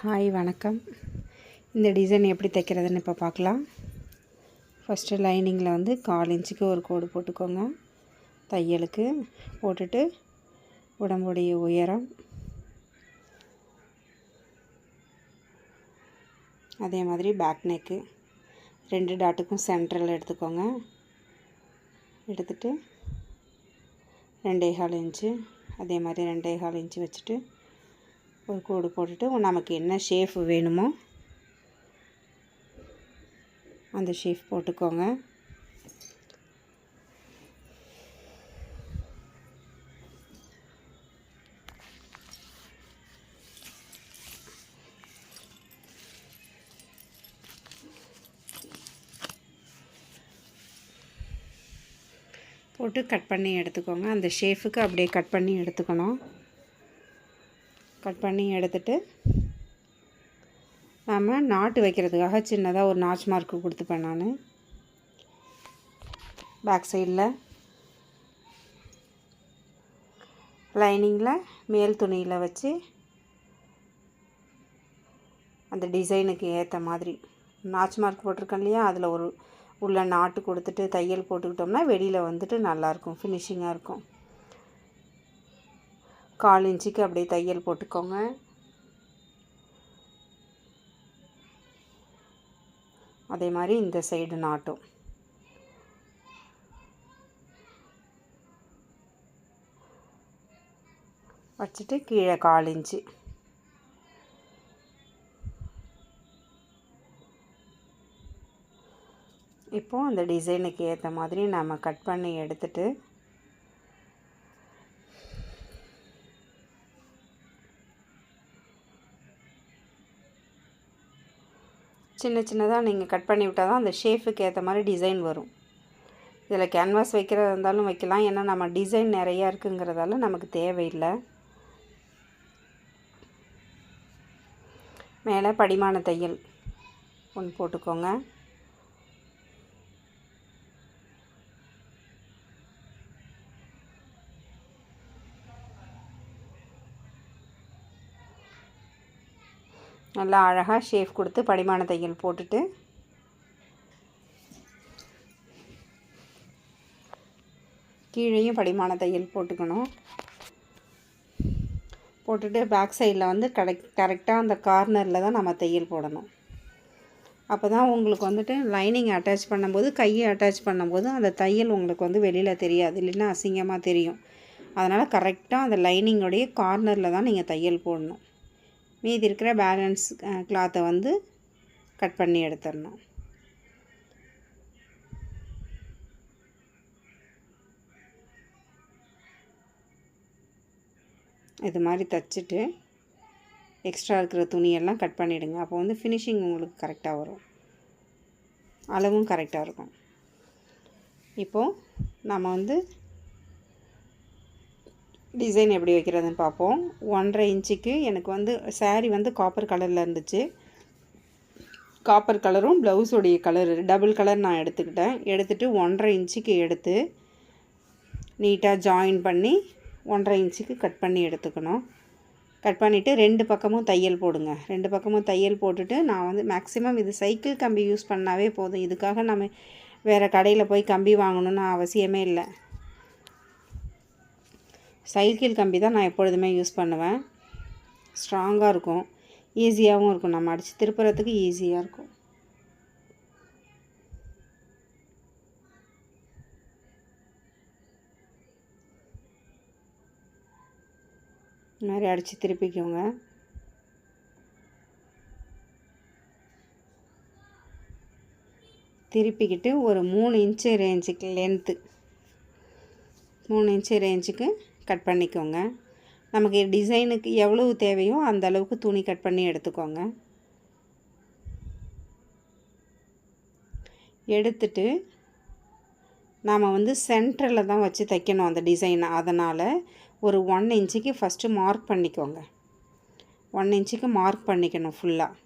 Hi வணக்கம். இந்த design எப்படி தைக்கிறதுன்னு இப்போ பார்க்கலாம். ஃபஸ்ட்டு லைனிங்கில் வந்து 1/4 இன்ச்சுக்கு ஒரு கோடு போட்டுக்கோங்க. தையலுக்கு போட்டுட்டு உடம்புடைய உயரம் அதே மாதிரி பேக் நெக்கு 2 டாட்டுக்கும் சென்டரில் எடுத்துக்கோங்க. எடுத்துட்டு 2.25 இன்ச்சு அதே மாதிரி 2.25 இன்ச்சு வச்சுட்டு ஒரு கோடு போட்டுட்டு நமக்கு என்ன ஷேப் வேணுமோ அந்த ஷேப் போட்டுக்கோங்க. போட்டு கட் பண்ணி எடுத்துக்கோங்க. அந்த ஷேப்புக்கு அப்படியே கட் பண்ணி எடுத்துக்கணும். கட் பண்ணி எடுத்துட்டு நம்ம நாட்டு வைக்கிறதுக்காக சின்னதாக ஒரு நாச் மார்க்கு கொடுத்துப்பேன். நான் பேக் சைடில் லைனிங்கில் மேல் துணியில் வச்சு அந்த டிசைனுக்கு ஏற்ற மாதிரி நாச் மார்க் போட்டிருக்கேன் இல்லையா, அதில் ஒரு உள்ள நாட்டு கொடுத்துட்டு தையல் போட்டுக்கிட்டோம்னா வெளியில் வந்துட்டு நல்லாயிருக்கும், ஃபினிஷிங்காக இருக்கும். 1/4 இன்ச்சுக்கு அப்படியே தையல் போட்டுக்கோங்க. அதே மாதிரி இந்த சைடு நாட்டும் வச்சுட்டு கீழே 1/4 இன்ச்சு இப்போது அந்த டிசைனுக்கு ஏற்ற மாதிரி நம்ம கட் பண்ணி எடுத்துட்டு சின்ன சின்னதாக நீங்கள் கட் பண்ணி விட்டால் தான் அந்த ஷேப்புக்கு ஏற்ற மாதிரி டிசைன் வரும். இதில் கேன்வாஸ் வைக்கிறதா இருந்தாலும் வைக்கலாம், ஏன்னா நம்ம டிசைன் நிறையா இருக்குங்கிறதால நமக்கு தேவையில்லை. மேலே படிமான தையல் ஒன்று போட்டுக்கோங்க. நல்லா அழகாக ஷேப் கொடுத்து படிமான தையல் போட்டுட்டு கீழேயும் படிமான தையல் போட்டுக்கணும். போட்டுட்டு பேக் சைடில் வந்து கரெக்டாக அந்த கார்னரில் தான் நம்ம தையல் போடணும். அப்போ தான் உங்களுக்கு வந்துட்டு லைனிங் அட்டாச் பண்ணும்போது, கையை அட்டாச் பண்ணும்போது அந்த தையல் உங்களுக்கு வந்து வெளியில் தெரியாது, இல்லைன்னா அசிங்கமாக தெரியும். அதனால் கரெக்டாக அந்த லைனிங்கோடைய கார்னரில் தான் நீங்கள் தையல் போடணும். மீதி இருக்கிற பேலன்ஸ் கிளாத்தை வந்து கட் பண்ணி எடுத்துடணும். இது மாதிரி தைச்சிட்டு எக்ஸ்ட்ரா இருக்கிற துணியெல்லாம் கட் பண்ணிவிடுங்க. அப்போ வந்து ஃபினிஷிங் உங்களுக்கு கரெக்டாக வரும், அளவும் கரெக்டாக இருக்கும். இப்போது நம்ம வந்து டிசைன் எப்படி வைக்கிறதுன்னு பார்ப்போம். 1.5 இன்ச்சுக்கு எனக்கு வந்து சாரீ வந்து காப்பர் கலரில் இருந்துச்சு. காப்பர் கலரும் ப்ளவுஸோடைய கலர் டபுள் கலர் நான் எடுத்துக்கிட்டேன். எடுத்துகிட்டு 1.5 இன்ச்சுக்கு எடுத்து நீட்டாக ஜாயின் பண்ணி 1.5 இன்ச்சுக்கு கட் பண்ணி எடுத்துக்கணும். கட் பண்ணிவிட்டு 2 பக்கமும் தையல் போடுங்க. 2 பக்கமும் தையல் போட்டுட்டு நான் வந்து மேக்ஸிமம் இது சைக்கிள் கம்பி யூஸ் பண்ணாவே போதும். இதுக்காக நம்ம வேறு கடையில் போய் கம்பி வாங்கணுன்னு அவசியமே இல்லை. சைக்கிள் கம்பி தான் நான் எப்பொழுதுமே யூஸ் பண்ணுவேன். ஸ்ட்ராங்காக இருக்கும், ஈஸியாகவும் இருக்கும், நம்ம அடித்து திருப்புறதுக்கு ஈஸியாக இருக்கும். இந்த மாதிரி அடித்து திருப்பிக்கோங்க. திருப்பிக்கிட்டு ஒரு 3 இன்ச்சு ரேஞ்சுக்கு லென்த்து 3 இன்ச்சு ரேஞ்சுக்கு கட் பண்ணிக்கோங்க. நமக்கு டிசைனுக்கு எவ்வளவு தேவையோ அந்த அளவுக்கு துணி கட் பண்ணி எடுத்துக்கோங்க. எடுத்துட்டு நாம் வந்து சென்டரில் தான் வச்சு தைக்கணும் அந்த டிசைனை. அதனால் ஒரு 1 இன்ச்சுக்கு ஃபஸ்ட்டு மார்க் பண்ணிக்கோங்க. 1 இன்ச்சுக்கு மார்க் பண்ணிக்கணும் ஃபுல்லாக.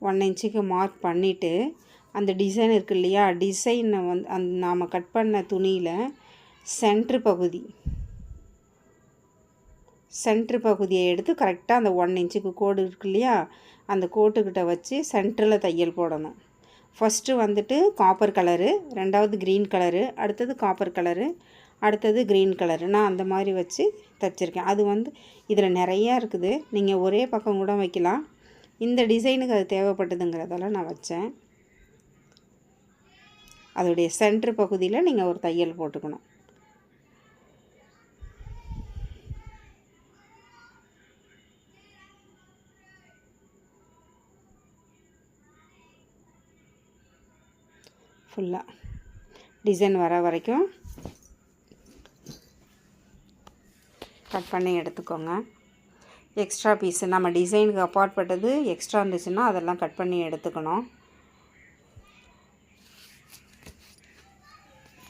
1 இன்ச்சுக்கு மார்க் பண்ணிவிட்டு அந்த டிசைன் இருக்குது இல்லையா, டிசைனை வந்து நாம் கட் பண்ண துணியில் சென்ட்ரு பகுதி சென்ட்ரு பகுதியை எடுத்து கரெக்டாக அந்த 1 இன்ச்சுக்கு கோடு இருக்கு இல்லையா, அந்த கோட்டுக்கிட்ட வச்சு சென்டரில் தையல் போடணும். ஃபஸ்ட்டு வந்துட்டு காப்பர் கலரு, ரெண்டாவது க்ரீன் கலரு, அடுத்தது காப்பர் கலரு, அடுத்தது க்ரீன் கலரு. நான் அந்த மாதிரி வச்சு தைச்சிருக்கேன். அது வந்து இதில் நிறையா இருக்குது, நீங்கள் ஒரே பக்கம் கூட வைக்கலாம். இந்த டிசைனுக்கு அது தேவைப்பட்டதுங்கிறதால நான் வச்சேன். அதோடைய சென்ட்ரு பகுதியில் நீங்கள் ஒரு தையல் போட்டுக்கணும். ஃபுல்லாக டிசைன் வர வரைக்கும் கட் பண்ணி எடுத்துக்கோங்க. எக்ஸ்ட்ரா பீஸு நம்ம டிசைனுக்கு அப்பாற்பட்டது எக்ஸ்ட்ரா இருந்துச்சுன்னா அதெல்லாம் கட் பண்ணி எடுத்துக்கணும்.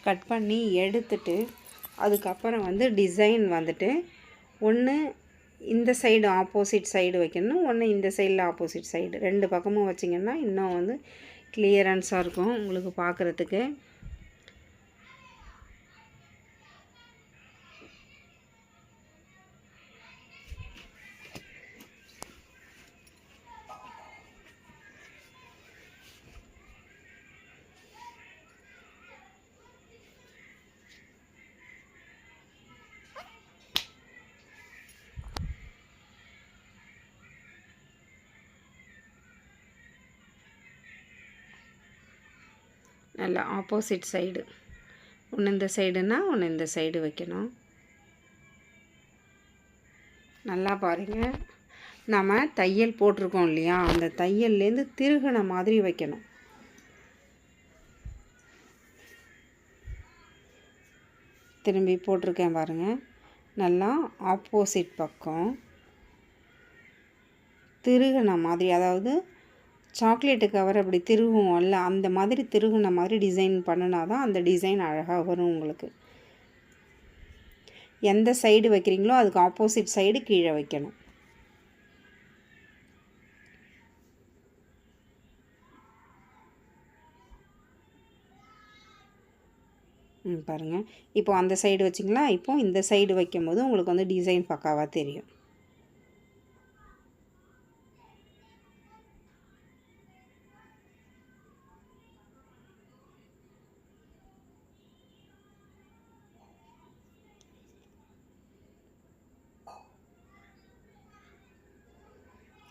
கட் பண்ணி எடுத்துட்டு அதுக்கப்புறம் வந்து டிசைன் வந்துட்டு ஒன்று இந்த சைடு ஆப்போசிட் சைடு வைக்கணும், ஒன்று இந்த சைடில் ஆப்போசிட் சைடு, 2 பக்கமும் வச்சிங்கன்னா இன்னும் வந்து கிளியரன்ஸாக இருக்கும் உங்களுக்கு பார்க்குறதுக்கு. நல்லா ஆப்போசிட் சைடு, ஒன்று இந்த சைடுனா ஒன்று இந்த சைடு வைக்கணும். நல்லா பாருங்கள், நம்ம தையல் போட்டிருக்கோம் இல்லையா, அந்த தையல்லேருந்து திருகுன மாதிரி வைக்கணும். திரும்பி போட்டிருக்கேன் பாருங்கள், நல்லா ஆப்போசிட் பக்கம் திருகுன மாதிரி, அதாவது சாக்லேட்டு கவர் அப்படி திருகுவோம்ல, அந்த மாதிரி திருகுன மாதிரி டிசைன் பண்ணினா தான் அந்த டிசைன் அழகாக வரும் உங்களுக்கு. எந்த சைடு வைக்கிறீங்களோ அதுக்கு ஆப்போசிட் சைடு கீழே வைக்கணும். பாருங்கள், இப்போ அந்த சைடு வச்சிங்களா, இப்போ இந்த சைடு வைக்கும்போது உங்களுக்கு வந்து டிசைன் பக்காவாக தெரியும்.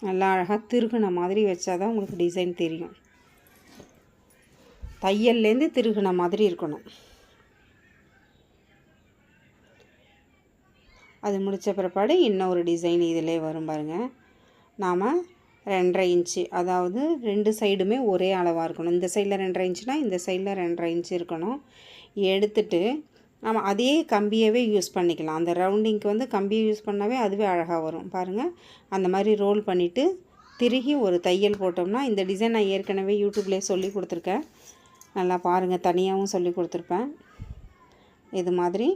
நல்லா அழகாக திருகுன மாதிரி வச்சா தான் உங்களுக்கு டிசைன் தெரியும். தையல்லேருந்து திருகுன மாதிரி இருக்கணும். அது முடித்த பிற்பாடு இன்னொரு டிசைன் இதிலே வரும் பாருங்கள். நாம் 2.5 இன்ச்சு, அதாவது 2 சைடுமே ஒரே அளவாக இருக்கணும். இந்த சைடில் 2.5 இன்ச்சுனா இந்த சைடில் 2.5 இன்ச்சு இருக்கணும். எடுத்துட்டு நம்ம அதே கம்பியவே யூஸ் பண்ணிக்கலாம். அந்த ரவுண்டிங்க்கு வந்து கம்பியை யூஸ் பண்ணாவே அதுவே அழகாக வரும் பாருங்கள். அந்த மாதிரி ரோல் பண்ணிவிட்டு திருகி ஒரு தையல் போட்டோம்னா, இந்த டிசைன் நான் ஏற்கனவே யூடியூப்லேயே சொல்லி கொடுத்துருக்கேன். நல்லா பாருங்கள், தனியாகவும் சொல்லி கொடுத்துருப்பேன். இது மாதிரி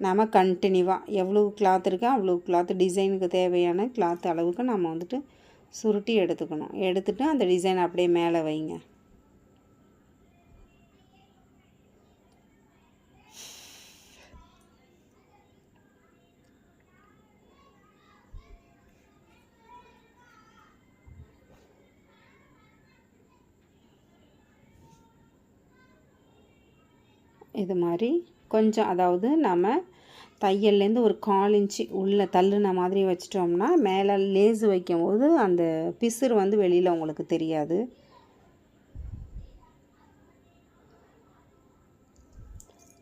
நாம் கண்டினியூவாக எவ்வளோ கிளாத் இருக்கோ அவ்வளோ கிளாத், டிசைனுக்கு தேவையான கிளாத் அளவுக்கு நம்ம வந்துட்டு சுருட்டி எடுத்துக்கணும். எடுத்துகிட்டு அந்த டிசைன் அப்படியே மேலே வைங்க. இது மாதிரி கொஞ்சம், அதாவது நம்ம தையல்லேருந்து ஒரு 1/4 இன்ச்சு உள்ளே தள்ளுன மாதிரி வச்சிட்டோம்னா மேலே லேஸு வைக்கும்போது அந்த பிசுறு வந்து வெளியில் உங்களுக்கு தெரியாது.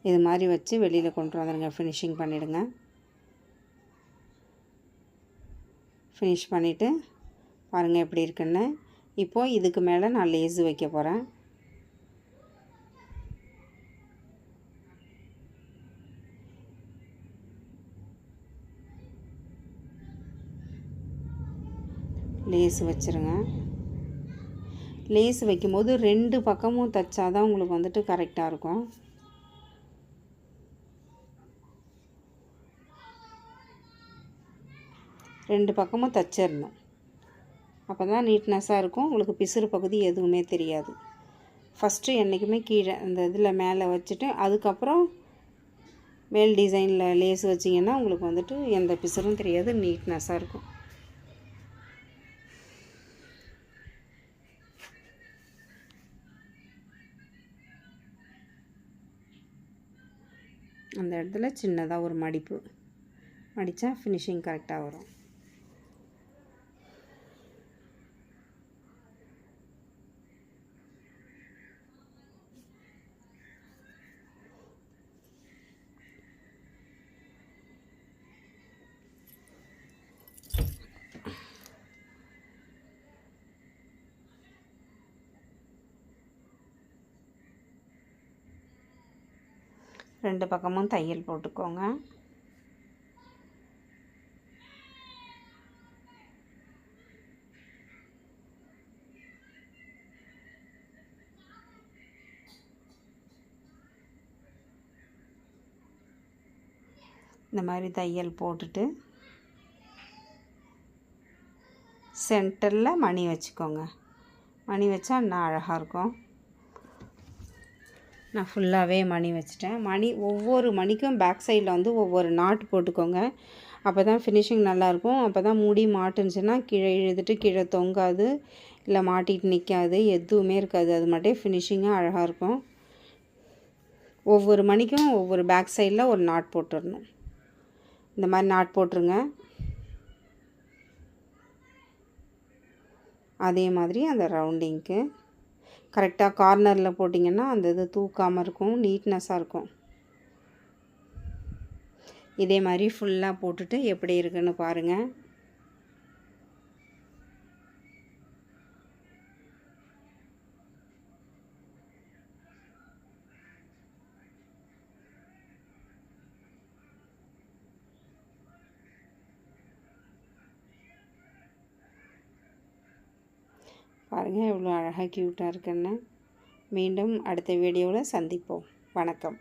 இது மாதிரி வச்சு வெளியில் கொண்டு வந்துடுங்க, ஃபினிஷிங் பண்ணிவிடுங்க. ஃபினிஷ் பண்ணிவிட்டு பாருங்கள் எப்படி இருக்குன்னு. இப்போது இதுக்கு மேலே நான் லேஸு வைக்க போகிறேன். லேஸ் வச்சுருங்க. லேஸ் வைக்கும்போது 2 பக்கமும் தைச்சா தான் உங்களுக்கு வந்துட்டு கரெக்டாக இருக்கும். ரெண்டு பக்கமும் தைச்சிடணும். அப்போ தான் நீட்னஸாக இருக்கும், உங்களுக்கு பிசுறு பகுதி எதுவுமே தெரியாது. ஃபஸ்ட்டு என்றைக்குமே கீழே அந்த இதில் மேலே வச்சுட்டு அதுக்கப்புறம் மேல் டிசைனில் லேஸ் வச்சிங்கன்னா உங்களுக்கு வந்துட்டு எந்த பிசரும் தெரியாது, நீட்னஸாக இருக்கும். அந்த இடத்துல சின்னதாக ஒரு மடிப்பு மடித்தா ஃபினிஷிங் கரெக்டாக வரும். ரெண்டு பக்கமும் தையல் போட்டுக்கோங்க. இந்த மாதிரி தையல் போட்டுட்டு சென்டரில் மணி வச்சுக்கோங்க. மணி வச்சா இன்னும் அழகாக இருக்கும். நான் ஃபுல்லாகவே மணி வச்சிட்டேன். மணி ஒவ்வொரு மணிக்கும் பேக் சைடில் வந்து ஒவ்வொரு நாட் போட்டுக்கோங்க. அப்போ தான் ஃபினிஷிங் நல்லாயிருக்கும். அப்போ தான் மூடி மாட்டுனுச்சுன்னா கீழே இழுத்துட்டு கீழே தொங்காது, இல்லை மாட்டிட்டு நிற்காது, எதுவுமே இருக்காது. அது மட்டும் ஃபினிஷிங்காக அழகாக இருக்கும். ஒவ்வொரு மணிக்கும் ஒவ்வொரு பேக் சைடில் ஒரு நாட் போட்டுடணும். இந்த மாதிரி நாட் போட்டுருங்க. அதே மாதிரி அந்த ரவுண்டிங்க்கு கரெக்டாக கார்னரில் போட்டிங்கன்னா அந்த இது தூக்காமல் இருக்கும், நீட்னஸாக இருக்கும். இதே மாதிரி ஃபுல்லாக போட்டுட்டு எப்படி இருக்குன்னு பாருங்கள். பாருங்கள் எவ்வளோ அழகாக க்யூட்டாக இருக்குன்னு. மீண்டும் அடுத்த வீடியோவில் சந்திப்போம். வணக்கம்.